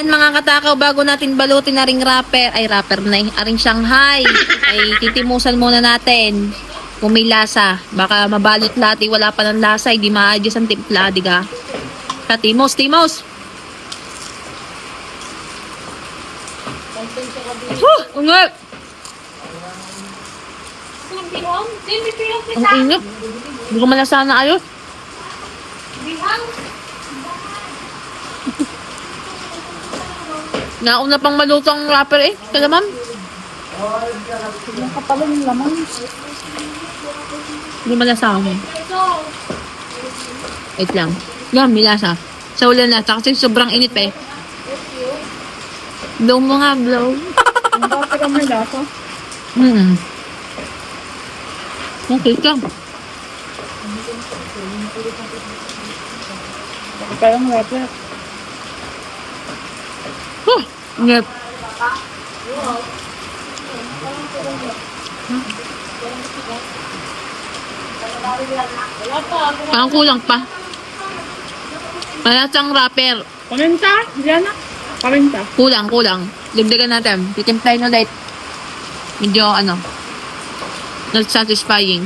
Mga katakaw, bago natin balutin na ring wrapper, ay wrapper na aring Shanghai, ay titimusan muna natin kung may lasa. Baka mabalot lati, wala pa ng lasa, hindi maadjust ang timpla, diga. Timos, Timos! Ungat! Ang ingat. Hindi ko malasa na ayos. Nauna pang maluto ang wrapper eh. Kala ma'am? Yung kapalo ng laman. Hindi malasa ako. Wait lang. Yan, may lasa. Sa ulan lasa kasi sobrang init pa eh. Blow mo nga, blow. Ang bakit ang may lasa? Okay ka. Parang rapper. Ingat. Parang kulang pa. Malasang wrapper. Paminta? Diyan na. Paminta. Kulang. Dagdagan natin. Titimplahin ulit. Medyo not satisfying.